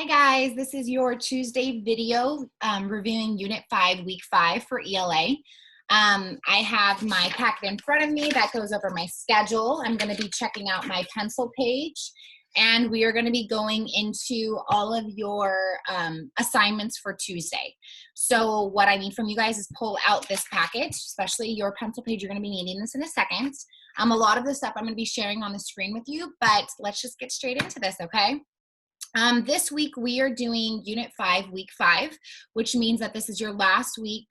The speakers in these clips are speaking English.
Hi guys, this is your Tuesday video reviewing Unit 5, Week 5 for ELA. I have my packet in front of me that goes over my schedule. I'm going to be checking out my pencil page, and we are going to be going into all of your assignments for Tuesday. So what I need from you guys is pull out this packet, especially your pencil page. You're going to be needing this in a second. A lot of the stuff I'm going to be sharing on the screen with you, but let's just get straight into this, okay? This week we are doing Unit 5, Week 5, which means that this is your last week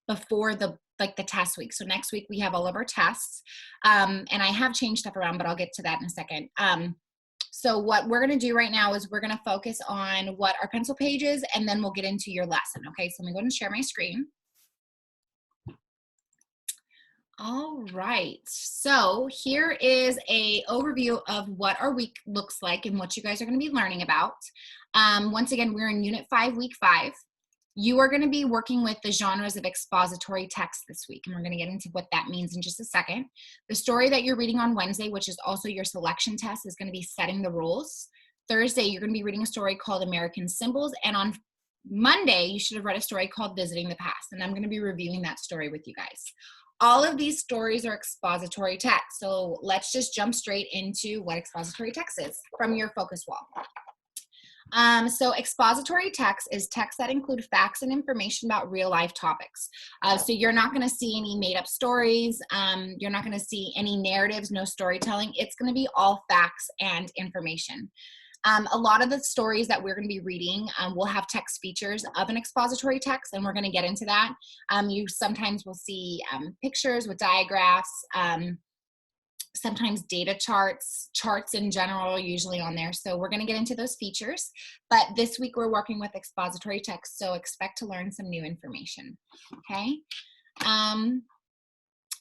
before the test week. So next week we have all of our tests, and I have changed stuff around, but I'll get to that in a second. So what we're going to do right now is we're going to focus on what our pencil page is, and then we'll get into your lesson. Okay, so let me go ahead and share my screen. All right, so here is a overview of what our week looks like and what you guys are going to be learning about. Once again, we're in Unit 5, Week 5. You are going to be working with the genres of expository text this week, and we're going to get into what that means in just a second. The story that you're reading on Wednesday, which is also your selection test, is going to be Setting the Rules. Thursday, you're going to be reading a story called American Symbols, and on Monday, you should have read a story called Visiting the Past, and I'm going to be reviewing that story with you guys. All of these stories are expository text, so let's just jump straight into what expository text is from your focus wall. So expository text is text that include facts and information about real life topics. So you're not going to see any made up stories. You're not going to see any narratives, no storytelling. It's going to be all facts and information. A lot of the stories that we're going to be reading will have text features of an expository text, and we're going to get into that. You sometimes will see pictures with diagraphs, sometimes data charts in general are usually on there. So we're going to get into those features. But this week we're working with expository text, so expect to learn some new information. Okay.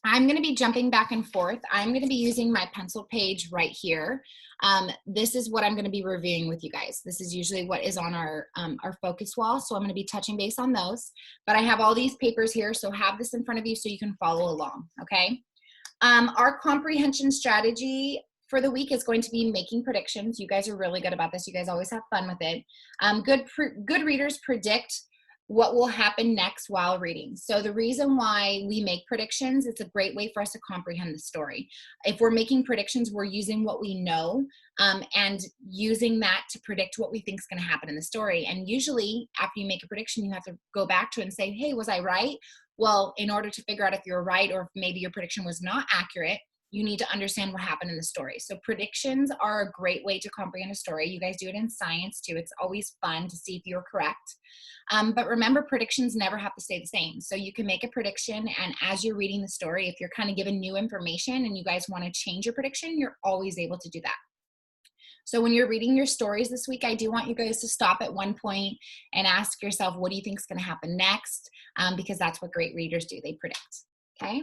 I'm going to be jumping back and forth. I'm going to be using my pencil page right here. This is what I'm going to be reviewing with you guys. This is usually what is on our focus wall, so I'm going to be touching base on those. But I have all these papers here, so have this in front of you so you can follow along, okay? Our comprehension strategy for the week is going to be making predictions. You guys are really good about this. You guys always have fun with it. Good readers predict what will happen next while reading. So the reason why we make predictions, it's a great way for us to comprehend the story. If we're making predictions, we're using what we know and using that to predict what we think is going to happen in the story. And usually after you make a prediction, you have to go back to it and say, hey, was I right? Well, in order to figure out if you're right or if maybe your prediction was not accurate, you need to understand what happened in the story. So predictions are a great way to comprehend a story. You guys do it in science too. It's always fun to see if you're correct. But remember, predictions never have to stay the same. So you can make a prediction, and as you're reading the story, if you're kind of given new information and you guys want to change your prediction, you're always able to do that. So when you're reading your stories this week, I do want you guys to stop at one point and ask yourself, what do you think is going to happen next? Because that's what great readers do. They predict, okay?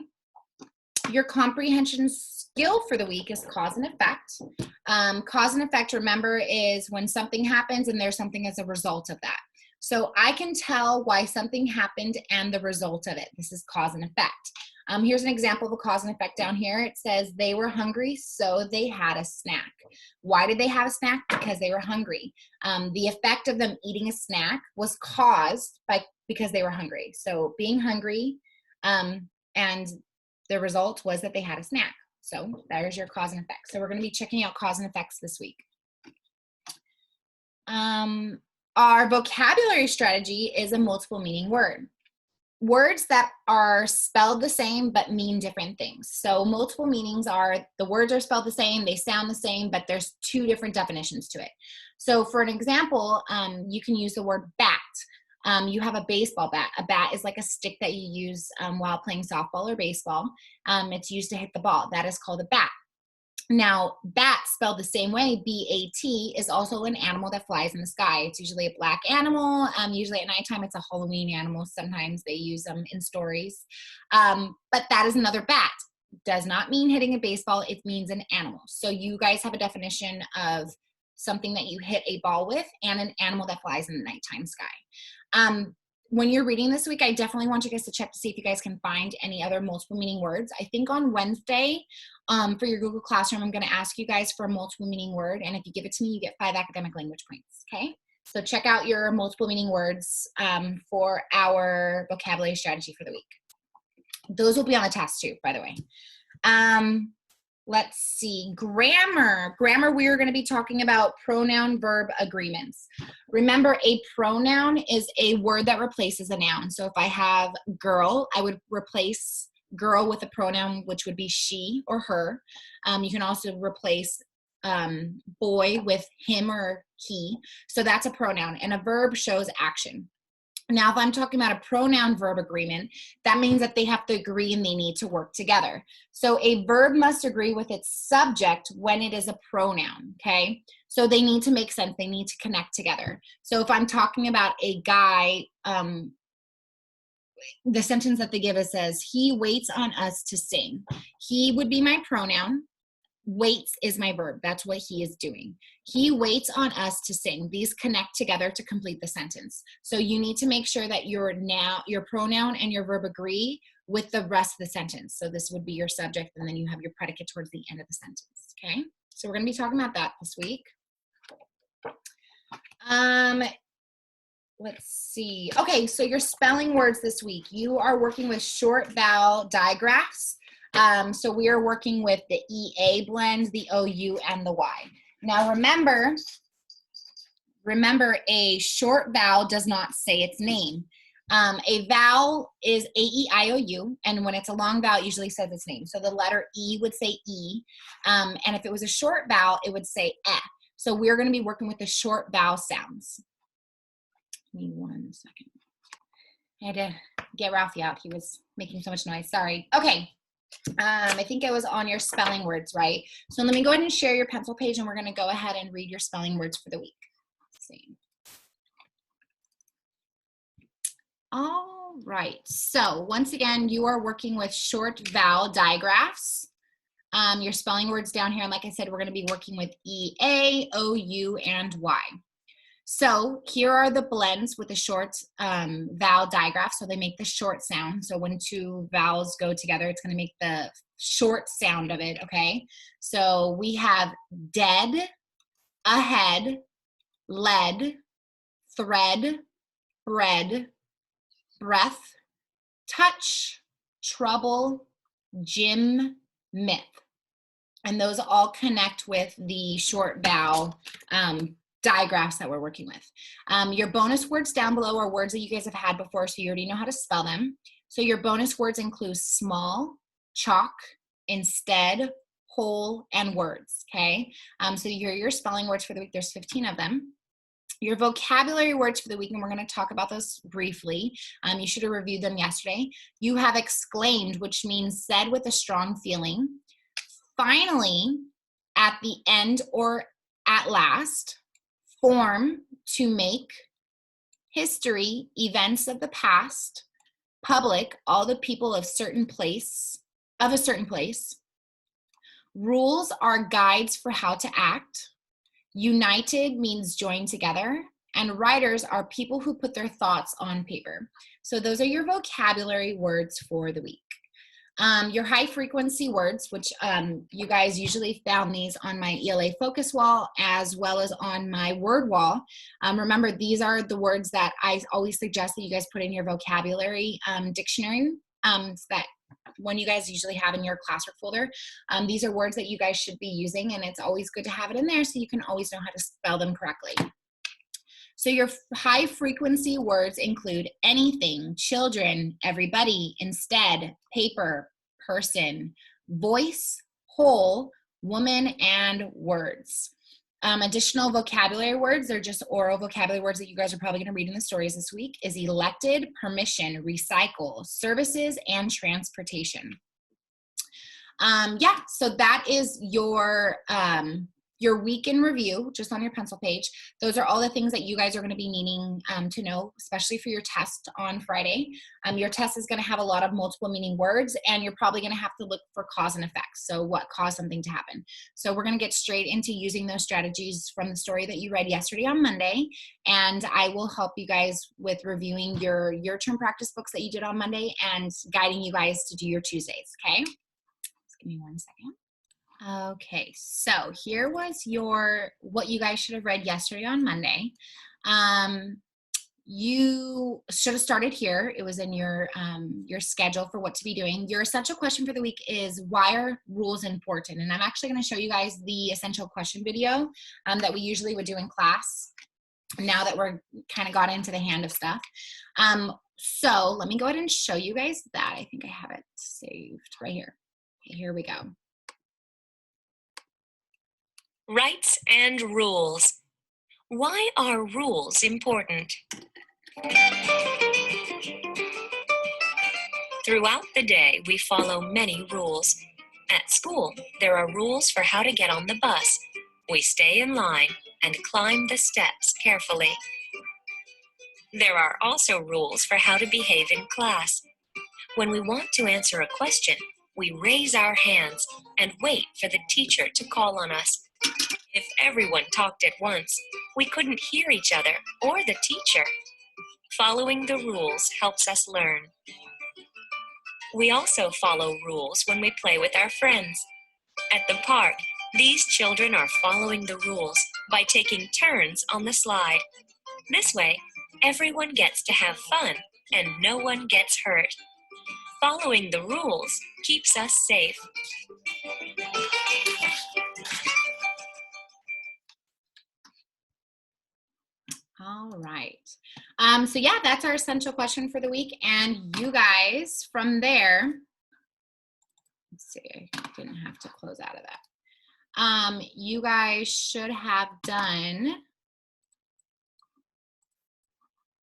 Your comprehension skill for the week is cause and effect. Cause and effect, remember, is when something happens and there's something as a result of that. So I can tell why something happened and the result of it. This is cause and effect. Here's an example of a cause and effect down here. It says they were hungry, so they had a snack. Why did they have a snack? Because they were hungry. The effect of them eating a snack was caused because they were hungry. So being hungry, and the result was that they had a snack. So there's your cause and effect. So we're going to be checking out cause and effects this week. Our vocabulary strategy is a multiple meaning word. Words that are spelled the same but mean different things. So multiple meanings are the words are spelled the same, they sound the same, but there's two different definitions to it. So for an example, you can use the word bat. You have a baseball bat. A bat is like a stick that you use while playing softball or baseball. It's used to hit the ball. That is called a bat. Now, bat spelled the same way, B-A-T, is also an animal that flies in the sky. It's usually a black animal. Usually at nighttime, it's a Halloween animal. Sometimes they use them in stories. But that is another bat. Does not mean hitting a baseball. It means an animal. So you guys have a definition of something that you hit a ball with and an animal that flies in the nighttime sky. When you're reading this week, I definitely want you guys to check to see if you guys can find any other multiple meaning words. I think on Wednesday, for your Google Classroom, I'm going to ask you guys for a multiple meaning word, and if you give it to me, you get 5 academic language points, okay? So check out your multiple meaning words for our vocabulary strategy for the week. Those will be on the test too, by the way. Let's see, grammar. Grammar, we are going to be talking about pronoun verb agreements. Remember, a pronoun is a word that replaces a noun. So if I have girl, I would replace girl with a pronoun, which would be she or her. You can also replace boy with him or he. So that's a pronoun, and a verb shows action. Now, if I'm talking about a pronoun verb agreement, that means that they have to agree and they need to work together. So a verb must agree with its subject when it is a pronoun, okay? So they need to make sense. They need to connect together. So if I'm talking about a guy, the sentence that they give us says, he waits on us to sing. He would be my pronoun. Waits is my verb. That's what he is doing. He waits on us to sing. These connect together to complete the sentence. So you need to make sure that your pronoun and your verb agree with the rest of the sentence. So this would be your subject, and then you have your predicate towards the end of the sentence, okay? So we're going to be talking about that this week. Let's see. Okay, so your spelling words this week. You are working with short vowel digraphs. So we are working with the EA blend, the OU, and the Y. Now remember, a short vowel does not say its name. A vowel is A-E-I-O-U, and when it's a long vowel, it usually says its name. So the letter E would say E, and if it was a short vowel, it would say E. So we're going to be working with the short vowel sounds. Give me 1 second. I had to get Ralphie out. He was making so much noise. Sorry. Okay. I think it was on your spelling words, right? So let me go ahead and share your pencil page, and we're going to go ahead and read your spelling words for the week. Let's see. All right. So once again, you are working with short vowel digraphs. Your spelling words down here, and like I said, we're going to be working with E-A, O-U, and Y. So here are the blends with the short vowel digraph. So they make the short sound. So when two vowels go together, it's going to make the short sound of it, okay? So we have dead, ahead, lead, thread, bread, breath, touch, trouble, gym, myth. And those all connect with the short vowel digraphs that we're working with. Your bonus words down below are words that you guys have had before, so you already know how to spell them. So your bonus words include small, chalk, instead, whole, and words, okay? So your spelling words for the week, there's 15 of them. Your vocabulary words for the week, and we're going to talk about those briefly. You should have reviewed them yesterday. You have exclaimed, which means said with a strong feeling. Finally, at the end or at last. Form, to make. History, events of the past. Public, all the people of a certain place. Rules are guides for how to act. United means join together. And writers are people who put their thoughts on paper. So those are your vocabulary words for the week. Your high frequency words, which you guys usually found these on my ELA focus wall as well as on my word wall. Remember, these are the words that I always suggest that you guys put in your vocabulary dictionary, so that one you guys usually have in your classwork folder. These are words that you guys should be using, and it's always good to have it in there so you can always know how to spell them correctly. So your high frequency words include anything, children, everybody, instead, paper, person, voice, whole, woman, and words. Additional vocabulary words, they're just oral vocabulary words that you guys are probably going to read in the stories this week, is elected, permission, recycle, services, and transportation. Yeah, so that is your week in review, just on your pencil page. Those are all the things that you guys are going to be needing to know, especially for your test on Friday. Your test is going to have a lot of multiple meaning words, and you're probably going to have to look for cause and effect. So what caused something to happen? So we're going to get straight into using those strategies from the story that you read yesterday on Monday, and I will help you guys with reviewing your term practice books that you did on Monday and guiding you guys to do your Tuesdays, okay? Just give me 1 second. Okay, so here was what you guys should have read yesterday on Monday. You should have started here. It was in your schedule for what to be doing. Your essential question for the week is, why are rules important? And I'm actually going to show you guys the essential question video that we usually would do in class now that we're kind of got into the hand of stuff. So let me go ahead and show you guys that. I think I have it saved right here. Okay, here we go. Rights and rules. Why are rules important? Throughout the day, we follow many rules. At school, there are rules for how to get on the bus. We stay in line and climb the steps carefully. There are also rules for how to behave in class. When we want to answer a question, we raise our hands and wait for the teacher to call on us. If everyone talked at once, we couldn't hear each other or the teacher. Following the rules helps us learn. We also follow rules when we play with our friends. At the park, these children are following the rules by taking turns on the slide. This way, everyone gets to have fun and no one gets hurt. Following the rules keeps us safe. All right. So yeah, that's our essential question for the week. And you guys, from there, let's see, I didn't have to close out of that. You guys should have done,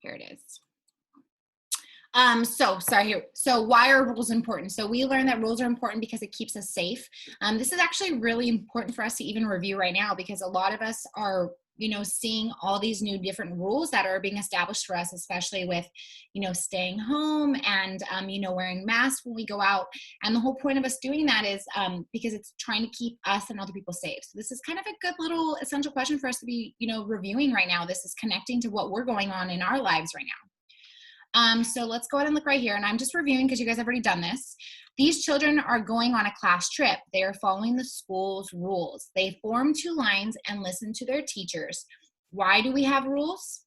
here it is. So why are rules important? So we learned that rules are important because it keeps us safe. This is actually really important for us to even review right now, because a lot of us are, seeing all these new different rules that are being established for us, especially with, staying home and, wearing masks when we go out. And the whole point of us doing that is because it's trying to keep us and other people safe. So this is kind of a good little essential question for us to be, reviewing right now. This is connecting to what we're going on in our lives right now. So let's go ahead and look right here. And I'm just reviewing because you guys have already done this. These children are going on a class trip. They are following the school's rules. They form two lines and listen to their teachers. Why do we have rules?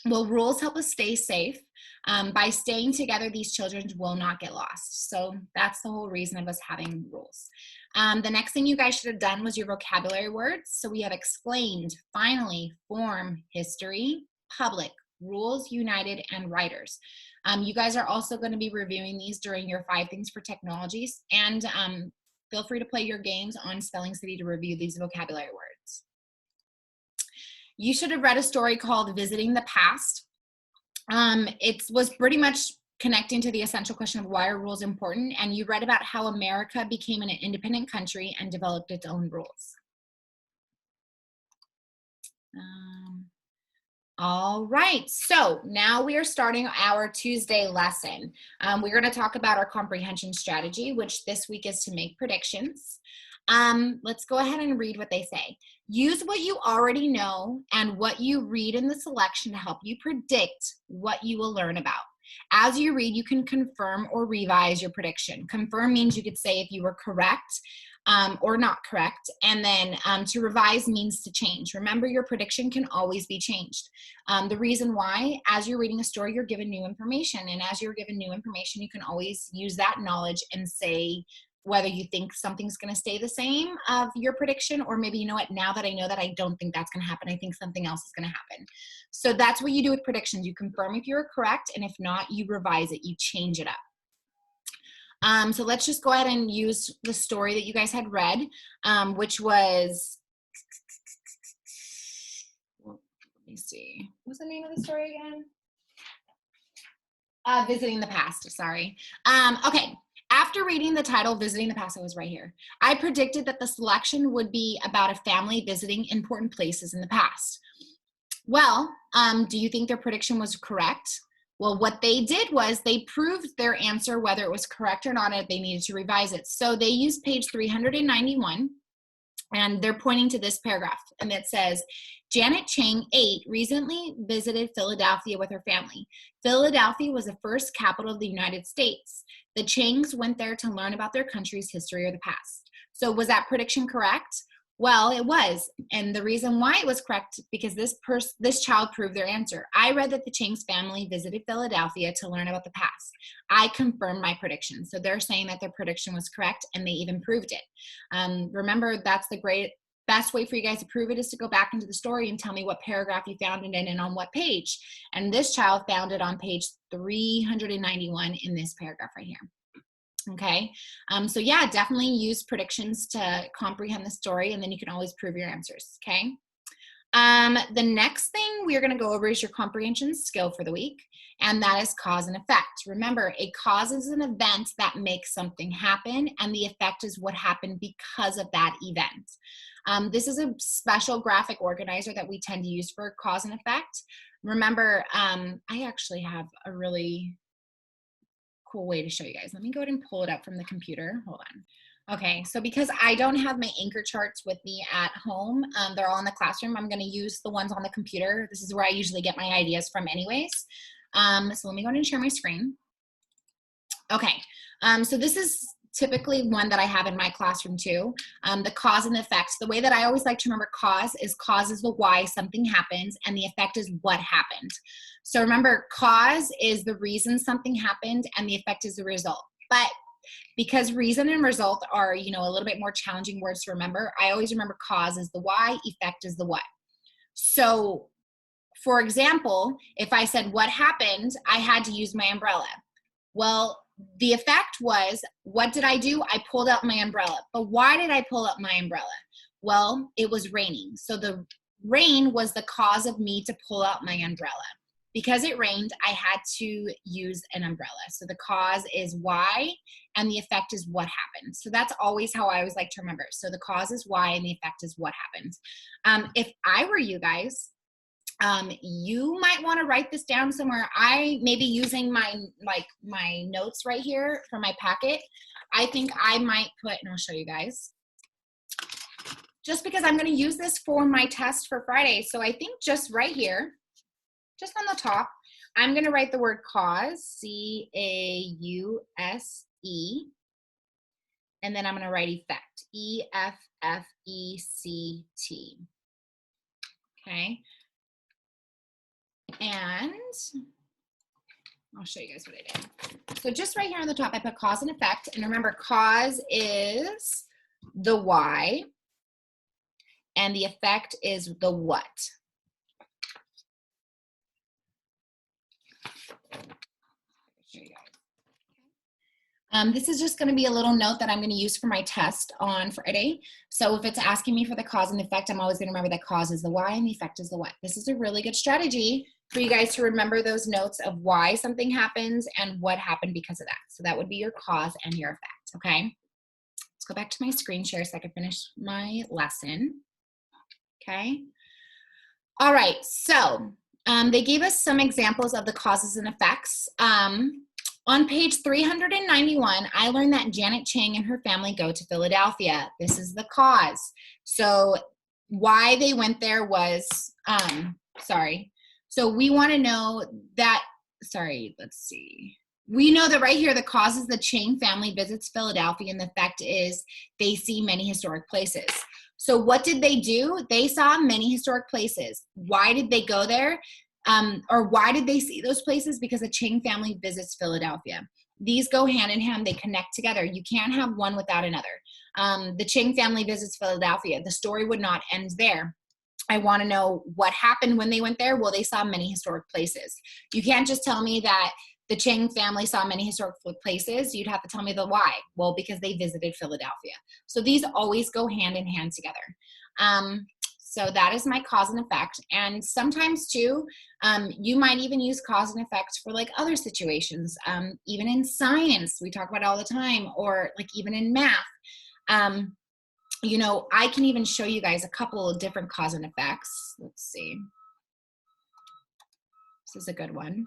Well, rules help us stay safe. By staying together, these children will not get lost. So that's the whole reason of us having rules. The next thing you guys should have done was your vocabulary words. So we have explained, finally, form, history, public, rules, united, and writers. You guys are also going to be reviewing these during your 5 things for technologies, and feel free to play your games on Spelling City to review these vocabulary words. You should have read a story called Visiting the Past. It was pretty much connecting to the essential question of why are rules important, and you read about how America became an independent country and developed its own rules. All right, so now we are starting our Tuesday lesson. We're going to talk about our comprehension strategy, which this week is to make predictions. Let's go ahead and read what they say. Use what you already know and what you read in the selection to help you predict what you will learn about. As you read, you can confirm or revise your prediction. Confirm means you could say if you were correct or not correct, and then to revise means to change. Remember, your prediction can always be changed. The reason why, as you're reading a story, you're given new information, and as you're given new information, you can always use that knowledge and say whether you think something's going to stay the same of your prediction, or maybe, you know what, now that I know that, I don't think that's going to happen. I think something else is going to happen. So that's what you do with predictions. You confirm if you're correct, and if not, you revise it, you change it up. So let's just go ahead and use the story that you guys had read, which was, let me see, what's the name of the story again? Visiting the Past, sorry. Okay, after reading the title, Visiting the Past, I was right here. I predicted that the selection would be about a family visiting important places in the past. Well, do you think their prediction was correct? Well, what they did was they proved their answer, whether it was correct or not, if they needed to revise it. So they used page 391, and they're pointing to this paragraph, and it says, Janet Chang, 8, recently visited Philadelphia with her family. Philadelphia was the first capital of the United States. The Changs went there to learn about their country's history or the past. So was that prediction correct? Well, it was. And the reason why it was correct, because this child proved their answer. I read that the Chang's family visited Philadelphia to learn about the past. I confirmed my prediction. So they're saying that their prediction was correct, and they even proved it. Remember, that's the best way for you guys to prove it is to go back into the story and tell me what paragraph you found it in and on what page. And this child found it on page 391 in this paragraph right here. Okay, so yeah, definitely use predictions to comprehend the story, and then you can always prove your answers. Okay, the next thing we're going to go over is your comprehension skill for the week, and that is cause and effect. Remember, a cause is an event that makes something happen, and the effect is what happened because of that event. This is a special graphic organizer that we tend to use for cause and effect. Remember, I actually have a really cool way to show you guys. Let me go ahead and pull it up from the computer. Hold on. Okay, so because I don't have my anchor charts with me at home, they're all in the classroom, I'm going to use the ones on the computer. This is where I usually get my ideas from anyways. So let me go ahead and share my screen. Okay, so this is typically one that I have in my classroom too. The cause and effect. The way that I always like to remember cause is the why something happens, and the effect is what happened. So remember, cause is the reason something happened, and the effect is the result. But because reason and result are, a little bit more challenging words to remember, I always remember cause is the why, effect is the what. So, for example, if I said what happened, I had to use my umbrella. Well, the effect was, what did I do? I pulled out my umbrella. But why did I pull out my umbrella? Well, it was raining. So the rain was the cause of me to pull out my umbrella. Because it rained, I had to use an umbrella. So the cause is why, and the effect is what happened. So that's always how I always like to remember. So the cause is why, and the effect is what happened. If I were you guys, you might want to write this down somewhere. I may be using my notes right here for my packet. I think I might put, and I'll show you guys, just because I'm going to use this for my test for Friday. So I think just right here, just on the top, I'm going to write the word cause, C-A-U-S-E, and then I'm going to write effect, E-F-F-E-C-T. Okay. And I'll show you guys what I did. So just right here on the top, I put cause and effect. And remember, cause is the why, and the effect is the what. This is just going to be a little note that I'm going to use for my test on Friday. So if it's asking me for the cause and effect, I'm always going to remember that cause is the why and the effect is the what. This is a really good strategy for you guys to remember those notes of why something happens and what happened because of that. So that would be your cause and your effect, okay? Let's go back to my screen share so I can finish my lesson, okay? All right, so they gave us some examples of the causes and effects. On page 391, I learned that Janet Chang and her family go to Philadelphia. This is the cause. So why they went there was, So we want to know that, let's see. We know that right here, the cause is the Chang family visits Philadelphia, and the effect is they see many historic places. So what did they do? They saw many historic places. Why did they go there? Or why did they see those places? Because the Chang family visits Philadelphia. These go hand in hand. They connect together. You can't have one without another. The Chang family visits Philadelphia. The story would not end there. I want to know what happened when they went there. Well, they saw many historic places. You can't just tell me that the Chang family saw many historic places. You'd have to tell me the why. Well, because they visited Philadelphia. So these always go hand in hand together. So that is my cause and effect. And sometimes too, you might even use cause and effect for like other situations. Even in science, we talk about it all the time, or like even in math. You know, I can even show you guys a couple of different cause and effects. Let's see. This is a good one.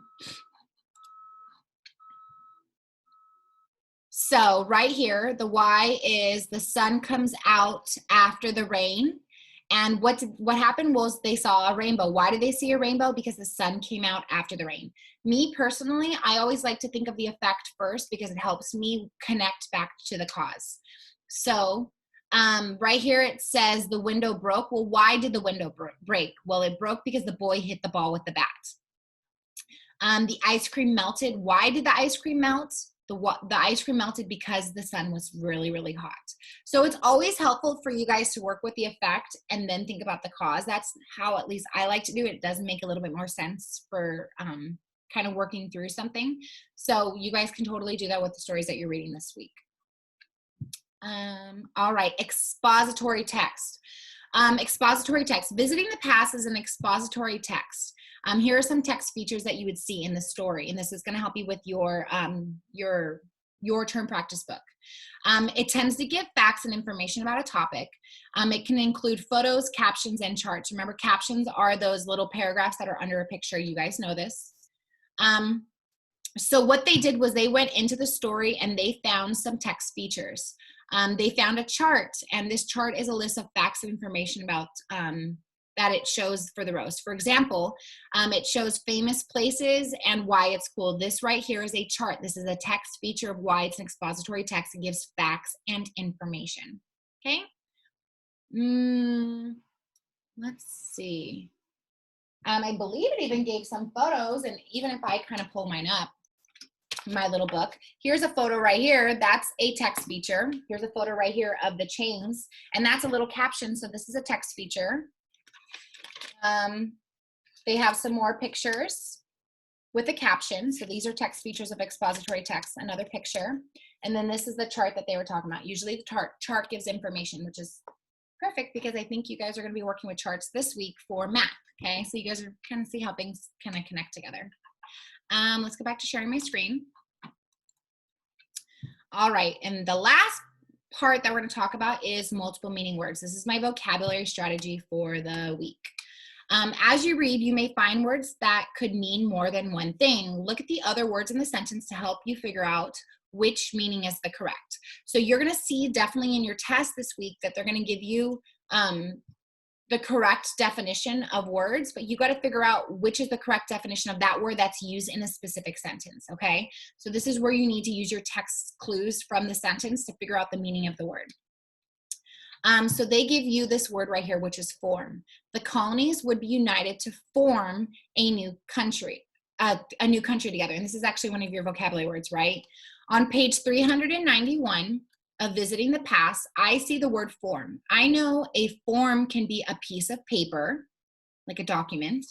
So right here, the why is the sun comes out after the rain. And what happened was they saw a rainbow. Why did they see a rainbow? Because the sun came out after the rain. Me personally, I always like to think of the effect first because it helps me connect back to the cause. So Right here it says the window broke. Well, why did the window break? Well, it broke because the boy hit the ball with the bat. The ice cream melted. Why did the ice cream melt? The ice cream melted because the sun was really, really hot. So it's always helpful for you guys to work with the effect and then think about the cause. That's how at least I like to do it. It does make a little bit more sense for kind of working through something. So you guys can totally do that with the stories that you're reading this week. All right, expository text. Expository text. Visiting the past is an expository text. Here are some text features that you would see in the story, and this is going to help you with your term practice book. It tends to give facts and information about a topic. It can include photos, captions, and charts. Remember, captions are those little paragraphs that are under a picture. You guys know this. So what they did was they went into the story and they found some text features. They found a chart, and this chart is a list of facts and information about that it shows for the roast. For example, it shows famous places and why it's cool. This right here is a chart. This is a text feature of why it's an expository text. It gives facts and information. Okay? Let's see. I believe it even gave some photos, and even if I kind of pull mine up, my little book, here's a photo right here. That's a text feature. Here's a photo right here of the chains, and that's a little caption. So this is a text feature. They have some more pictures with a caption. So these are text features of expository text, another picture. And then this is the chart that they were talking about. Usually the chart gives information, which is perfect because I think you guys are going to be working with charts this week for math. Okay, so you guys are kind of see how things kind of connect together. Let's go back to sharing my screen. All right, and the last part that we're going to talk about is multiple meaning words. This is my vocabulary strategy for the week. As you read, you may find words that could mean more than one thing. Look at the other words in the sentence to help you figure out which meaning is the correct. So you're going to see definitely in your test this week that they're going to give you the correct definition of words, but you got to figure out which is the correct definition of that word that's used in a specific sentence, okay? So this is where you need to use your text clues from the sentence to figure out the meaning of the word. So they give you this word right here, which is form. The colonies would be united to form a new country together. And this is actually one of your vocabulary words, right? On page 391 of Visiting the Past, I see the word form. I know a form can be a piece of paper, like a document.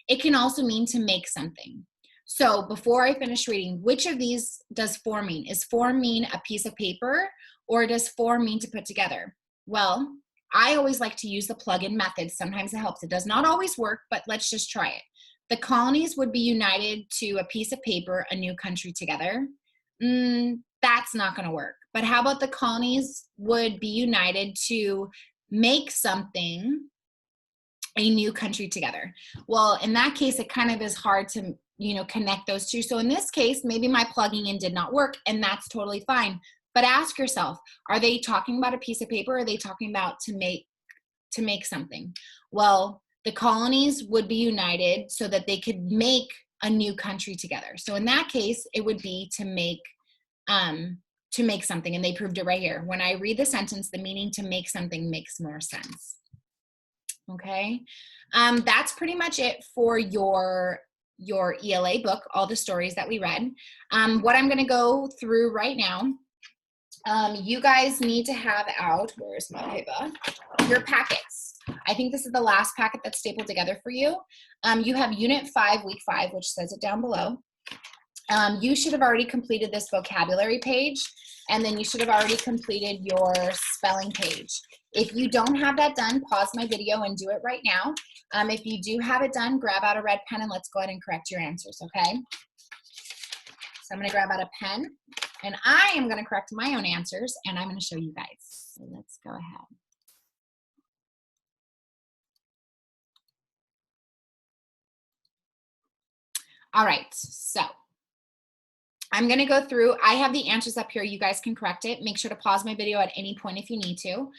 It can also mean to make something. So before I finish reading, which of these does form mean? Is form mean a piece of paper, or does form mean to put together? Well, I always like to use the plug-in method. Sometimes it helps. It does not always work, but let's just try it. The colonies would be united to a piece of paper, a new country together. That's not going to work. But how about the colonies would be united to make something, a new country together? Well, in that case, it kind of is hard to, connect those two. So in this case, maybe my plugging in did not work, and that's totally fine. But ask yourself, are they talking about a piece of paper, or are they talking about to make something? Well, the colonies would be united so that they could make a new country together. So in that case, it would be to make something, and they proved it right here. When I read the sentence, the meaning to make something makes more sense. Okay, that's pretty much it for your ELA book, all the stories that we read. What I'm going to go through right now, you guys need to have out, where's my paper, your packets. I think this is the last packet that's stapled together for you. You have Unit 5, Week 5, which says it down below. You should have already completed this vocabulary page, and then you should have already completed your spelling page. If you don't have that done, pause my video and do it right now. If you do have it done, grab out a red pen and let's go ahead and correct your answers, okay? So I'm going to grab out a pen, and I am going to correct my own answers, and I'm going to show you guys. So let's go ahead. All right, so I'm going to go through. I have the answers up here. You guys can correct it. Make sure to pause my video at any point if you need to.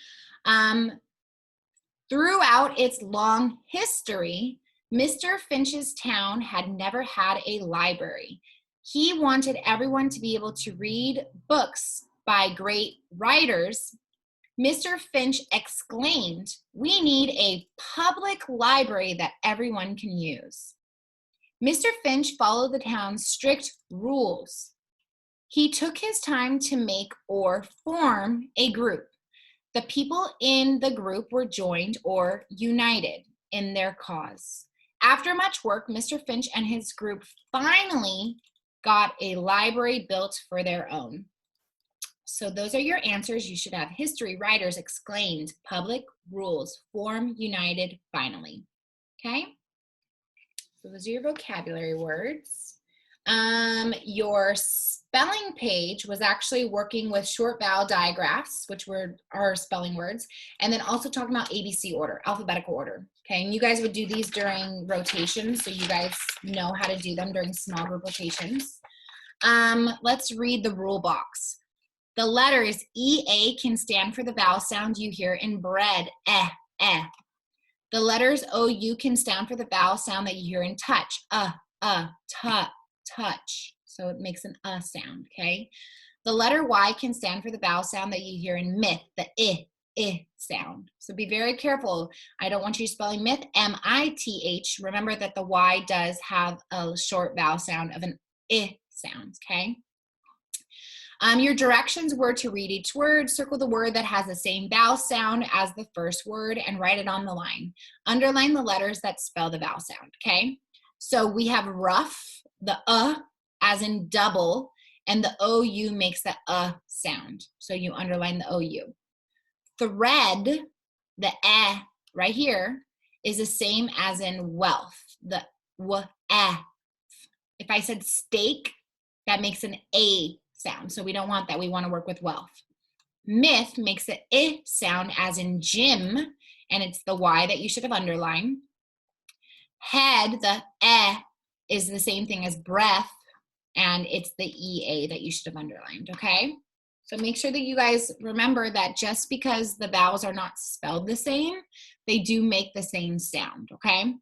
Throughout its long history, Mr. Finch's town had never had a library. He wanted everyone to be able to read books by great writers. Mr. Finch exclaimed, "We need a public library that everyone can use." Mr. Finch followed the town's strict rules. He took his time to make or form a group. The people in the group were joined or united in their cause. After much work, Mr. Finch and his group finally got a library built for their own. So those are your answers. You should have history, writers, exclaimed, public, rules, form, united, finally. Okay? So those are your vocabulary words. Your spelling page was actually working with short vowel digraphs, which were our spelling words, and then also talking about ABC order, alphabetical order. Okay, and you guys would do these during rotations, so you guys know how to do them during small group rotations. Let's read the rule box. The letters EA can stand for the vowel sound you hear in bread, eh. The letters OU can stand for the vowel sound that you hear in touch, touch. So it makes an sound, okay? The letter Y can stand for the vowel sound that you hear in myth, the I sound. So be very careful. I don't want you spelling myth, M-I-T-H. Remember that the Y does have a short vowel sound of an I sound, okay? Your directions were to read each word, circle the word that has the same vowel sound as the first word, and write it on the line. Underline the letters that spell the vowel sound, okay? So we have rough, the as in double, and the OU makes the sound. So you underline the OU. Thread, the right here, is the same as in wealth, the If I said steak, that makes an A sound. So we don't want that. We want to work with wealth. Myth makes the I sound as in gym, and it's the Y that you should have underlined. Head, the is the same thing as breath, and it's the EA that you should have underlined, okay? So make sure that you guys remember that just because the vowels are not spelled the same, they do make the same sound, okay?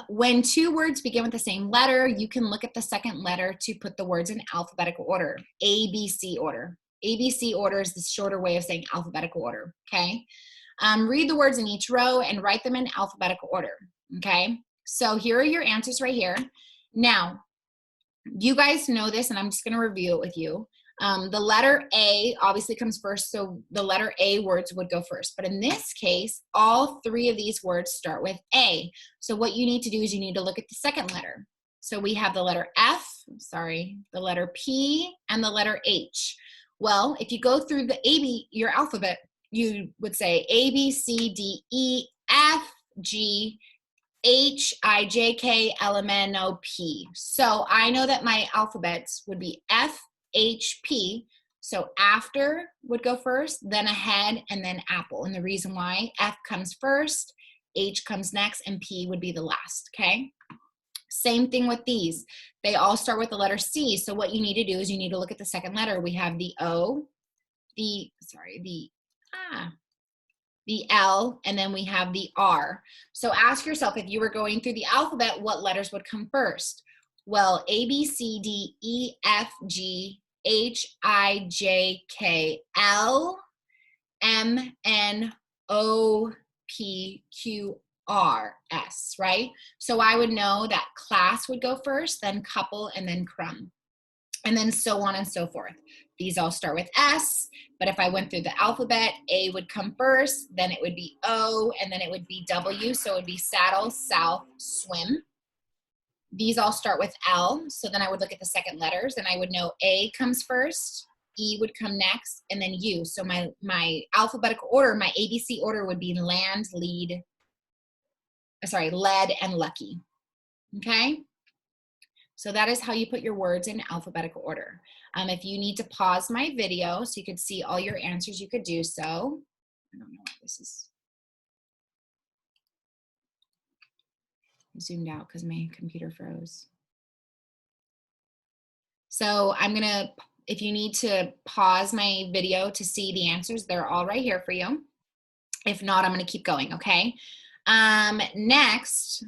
When two words begin with the same letter, you can look at the second letter to put the words in alphabetical order, ABC order. ABC order is the shorter way of saying alphabetical order, okay? Read the words in each row and write them in alphabetical order, okay? So here are your answers right here. Now, you guys know this, and I'm just going to review it with you. The letter A obviously comes first, so the letter A words would go first. But in this case, all three of these words start with A. So what you need to do is you need to look at the second letter. So we have the letter F, the letter P, and the letter H. Well, if you go through your alphabet, you would say A, B, C, D, E, F, G, H, I, J, K, L, M, N, O, P. So I know that my alphabets would be F, H, P. So after would go first, then ahead, and then apple. And the reason why, F comes first, H comes next, and P would be the last, okay? Same thing with these. They all start with the letter C. So what you need to do is you need to look at the second letter. We have the O, the L, and then we have the R. So ask yourself, if you were going through the alphabet, what letters would come first? Well, A, B, C, D, E, F, G, H, I, J, K, L, M, N, O, P, Q, R, S, right? So I would know that class would go first, then couple, and then crumb, and then so on and so forth. These all start with S, but if I went through the alphabet, A would come first, then it would be O, and then it would be W, so it would be saddle, south, swim. These all start with L, so then I would look at the second letters, and I would know A comes first, E would come next, and then U. So my alphabetical order, my ABC order would be lead, and lucky, okay? So that is how you put your words in alphabetical order. If you need to pause my video so you could see all your answers, you could do so. I don't know what this is. Zoomed out because my computer froze. So if you need to pause my video to see the answers, they're all right here for you. If not, I'm gonna keep going, okay? Next,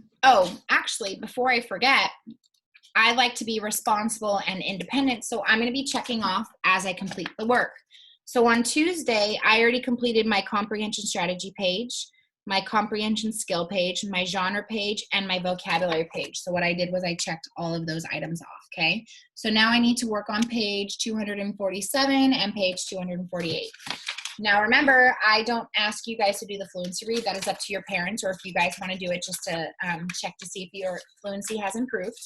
actually, before I forget, I like to be responsible and independent, so I'm gonna be checking off as I complete the work. So on Tuesday, I already completed my Comprehension Strategy page, my Comprehension Skill page, my Genre page, and my Vocabulary page. So what I did was I checked all of those items off, okay? So now I need to work on page 247 and page 248. Now remember, I don't ask you guys to do the fluency read. That is up to your parents, or if you guys want to do it just to check to see if your fluency has improved.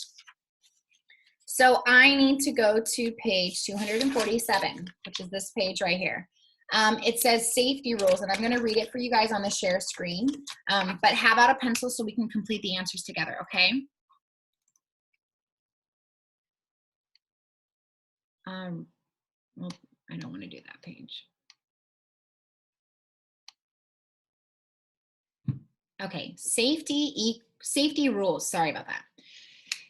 So I need to go to page 247, which is this page right here. It says safety rules, and I'm going to read it for you guys on the share screen, but have out a pencil so we can complete the answers together, okay? Well, I don't want to do that page. Okay, safety rules. Sorry about that.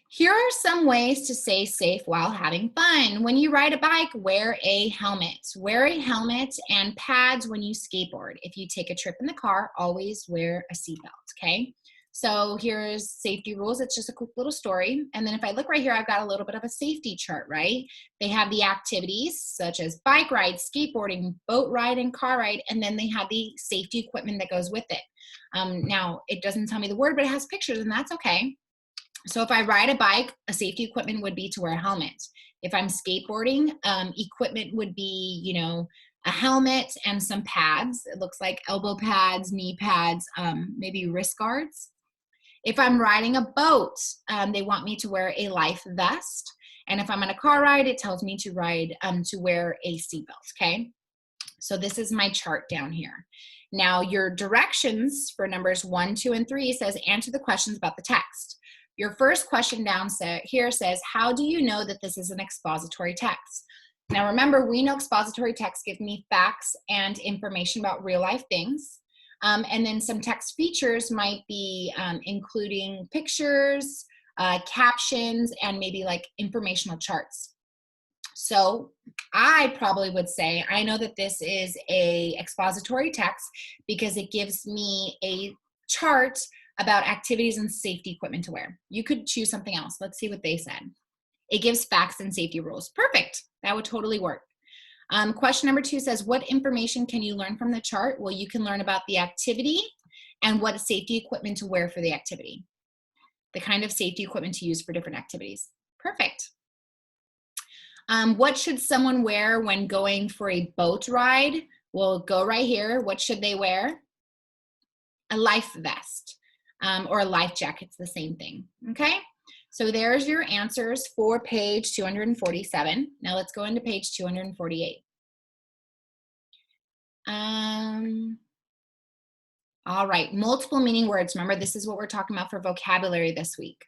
Here are some ways to stay safe while having fun. When you ride a bike, wear a helmet. Wear a helmet and pads when you skateboard. If you take a trip in the car, always wear a seatbelt, okay? So here's safety rules. It's just a quick little story. And then if I look right here, I've got a little bit of a safety chart, right? They have the activities such as bike ride, skateboarding, boat ride, and car ride. And then they have the safety equipment that goes with it. Now, it doesn't tell me the word, but it has pictures, and that's okay. So if I ride a bike, a safety equipment would be to wear a helmet. If I'm skateboarding, equipment would be, you know, a helmet and some pads. It looks like elbow pads, knee pads, maybe wrist guards. If I'm riding a boat, they want me to wear a life vest. And if I'm on a car ride, it tells me to wear a seatbelt, okay? So this is my chart down here. Now your directions for numbers 1, 2, and 3 says answer the questions about the text. Your first question down here says, how do you know that this is an expository text? Now remember, we know expository text give me facts and information about real life things. And then some text features might be including pictures, captions, and maybe like informational charts. So I probably would say, I know that this is a expository text because it gives me a chart about activities and safety equipment to wear. You could choose something else. Let's see what they said. It gives facts and safety rules. Perfect. That would totally work. Question number 2 says, what information can you learn from the chart? Well, you can learn about the activity and what safety equipment to wear for the activity. The kind of safety equipment to use for different activities. Perfect. What should someone wear when going for a boat ride? Well, go right here. What should they wear? A life vest. Or a life jacket, it's the same thing, okay? So there's your answers for page 247. Now let's go into page 248. All right, multiple meaning words. Remember, this is what we're talking about for vocabulary this week.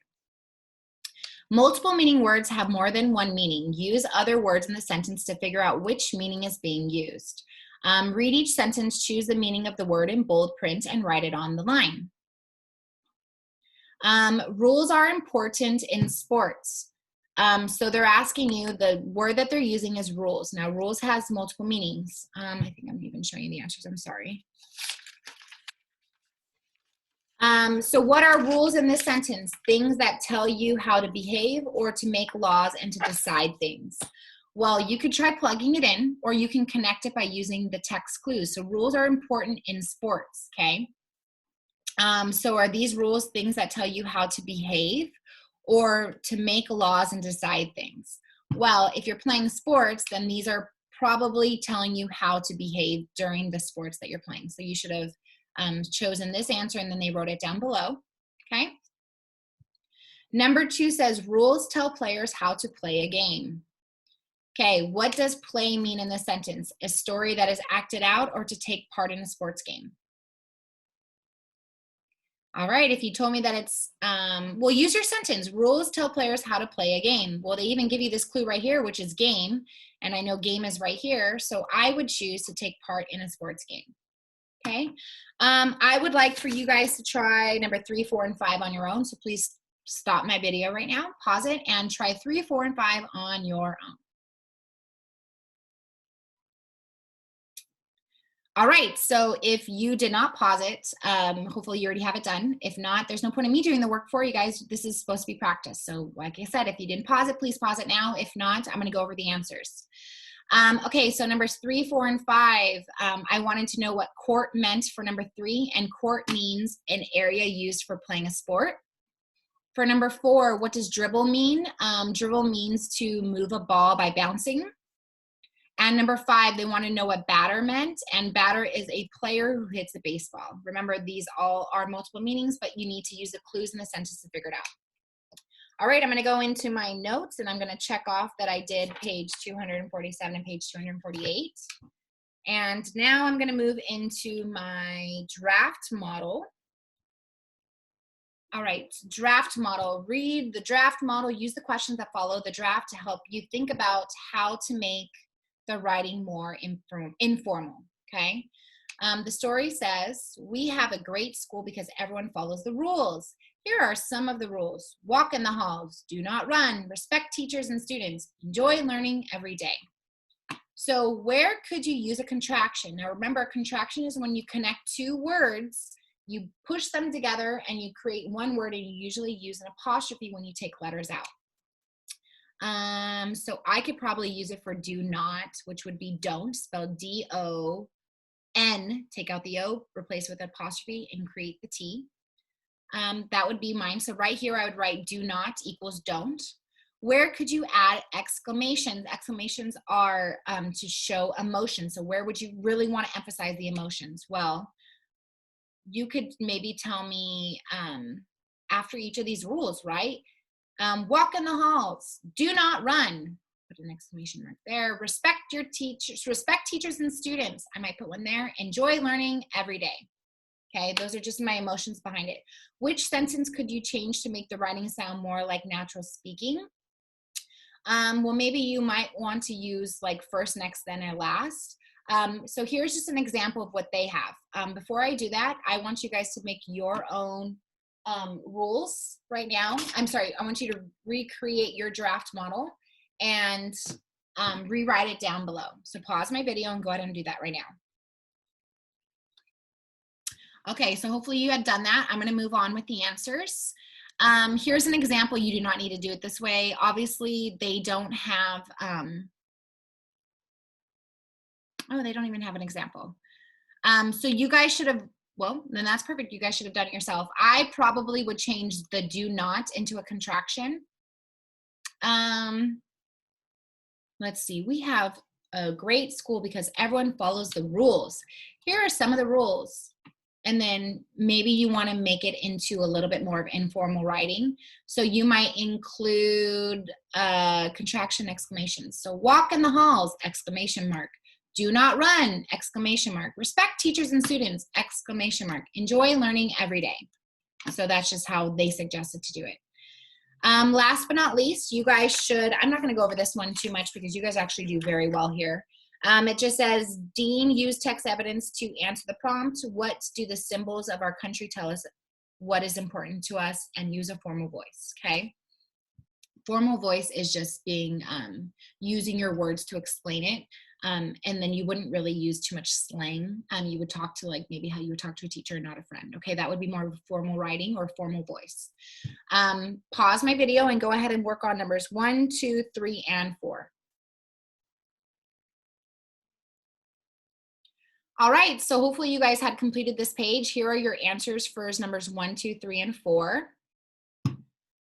Multiple meaning words have more than one meaning. Use other words in the sentence to figure out which meaning is being used. Read each sentence, choose the meaning of the word in bold print, and write it on the line. Rules are important in sports. So they're asking you, the word that they're using is rules. Now, rules has multiple meanings. I think I'm even showing you the answers. I'm sorry. So what are rules in this sentence? Things that tell you how to behave or to make laws and to decide things. Well, you could try plugging it in, or you can connect it by using the text clues. So rules are important in sports, okay? So are these rules things that tell you how to behave or to make laws and decide things? Well, if you're playing sports, then these are probably telling you how to behave during the sports that you're playing. So you should have chosen this answer, and then they wrote it down below, okay? Number 2 says, rules tell players how to play a game. Okay, what does play mean in this sentence? A story that is acted out or to take part in a sports game. All right, if you told me that it's, well, use your sentence. Rules tell players how to play a game. Well, they even give you this clue right here, which is game. And I know game is right here. So I would choose to take part in a sports game. Okay. I would like for you guys to try number 3, 4, and 5 on your own. So please stop my video right now, pause it, and try 3, 4, and 5 on your own. All right, so if you did not pause it, hopefully you already have it done. If not, there's no point in me doing the work for you guys. This is supposed to be practice. So like I said, if you didn't pause it, please pause it now. If not, I'm gonna go over the answers. Okay, so numbers 3, 4, and 5. I wanted to know what court meant for number 3, and court means an area used for playing a sport. For number 4, what does dribble mean? Dribble means to move a ball by bouncing. And number 5, they want to know what batter meant, and batter is a player who hits a baseball. Remember, these all are multiple meanings, but you need to use the clues in the sentence to figure it out. All right, I'm going to go into my notes, and I'm going to check off that I did page 247 and page 248. And now I'm going to move into my draft model. All right, draft model. Read the draft model. Use the questions that follow the draft to help you think about how to make the writing more informal, okay? The story says, we have a great school because everyone follows the rules. Here are some of the rules. Walk in the halls, do not run, respect teachers and students, enjoy learning every day. So where could you use a contraction? Now remember, a contraction is when you connect two words, you push them together and you create one word, and you usually use an apostrophe when you take letters out. So I could probably use it for do not, which would be don't, spelled D-O-N, take out the O, replace with apostrophe, and create the T. That would be mine. So right here, I would write do not equals don't. Where could you add exclamations? Exclamations are to show emotion. So where would you really want to emphasize the emotions? Well, you could maybe tell me after each of these rules, right? Walk in the halls, do not run, put an exclamation mark there. Respect your teachers, respect teachers and students. I might put one there. Enjoy learning every day. Okay, those are just my emotions behind it. Which sentence could you change to make the writing sound more like natural speaking? Well, maybe you might want to use like first, next, then, or last. So here's just an example of what they have. Before I do that, I want you guys to make your own rules right now. I'm sorry, I want you to recreate your draft model and rewrite it down below. So pause my video and go ahead and do that right now. Okay, so hopefully you had done that. I'm going to move on with the answers. Here's an example. You do not need to do it this way. Obviously, they don't have, oh, they don't even have an example. So you guys should have, well, then that's perfect. You guys should have done it yourself. I probably would change the do not into a contraction. Let's see, we have a great school because everyone follows the rules. Here are some of the rules. And then maybe you want to make it into a little bit more of informal writing. So you might include contraction exclamations. So walk in the halls, exclamation mark. Do not run, exclamation mark. Respect teachers and students, exclamation mark. Enjoy learning every day. So that's just how they suggested to do it. Last but not least, you guys should, I'm not going to go over this one too much because you guys actually do very well here. It just says, Dean used text evidence to answer the prompt. What do the symbols of our country tell us? What is important to us? And use a formal voice, okay? Formal voice is just being, using your words to explain it. And then you wouldn't really use too much slang. You would talk to like maybe how you would talk to a teacher, not a friend. Okay, that would be more of a formal writing or formal voice. Pause my video and go ahead and work on numbers 1, 2, 3, and 4. All right, so hopefully you guys had completed this page. Here are your answers for numbers 1, 2, 3, and 4.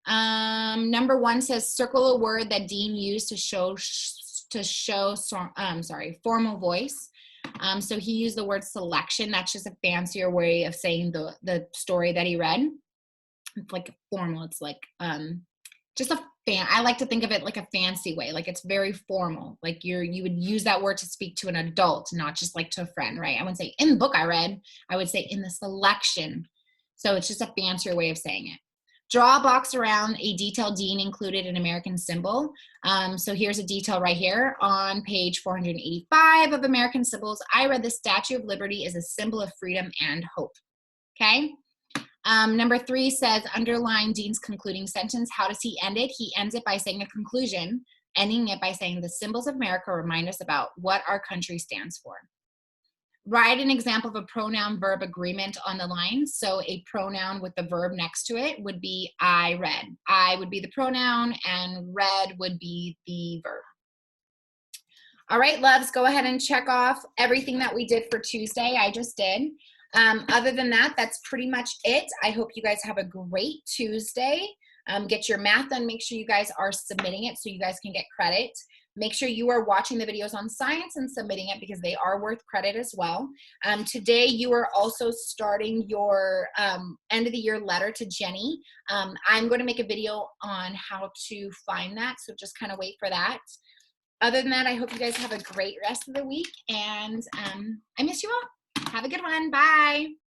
Number 1 says circle a word that Dean used to show formal voice. So he used the word selection. That's just a fancier way of saying the story that he read. It's like formal. It's like just a I like to think of it like a fancy way. Like it's very formal. Like you would use that word to speak to an adult, not just like to a friend, right? I wouldn't say in the book I read. I would say in the selection. So it's just a fancier way of saying it. Draw a box around a detail Dean included an American symbol. So here's a detail right here on page 485 of American Symbols. I read the Statue of Liberty is a symbol of freedom and hope. Okay. Number 3 says underline Dean's concluding sentence. How does he end it? He ends it by saying a conclusion, ending it by saying the symbols of America remind us about what our country stands for. Write an example of a pronoun-verb agreement on the line. So a pronoun with the verb next to it would be I read. I would be the pronoun and read would be the verb. All right, loves, go ahead and check off everything that we did for Tuesday. I just did. Other than that, that's pretty much it. I hope you guys have a great Tuesday. Get your math done. Make sure you guys are submitting it so you guys can get credit. Make sure you are watching the videos on science and submitting it because they are worth credit as well. Today, you are also starting your end of the year letter to Jenny. I'm going to make a video on how to find that, so just kind of wait for that. Other than that, I hope you guys have a great rest of the week, and I miss you all. Have a good one. Bye.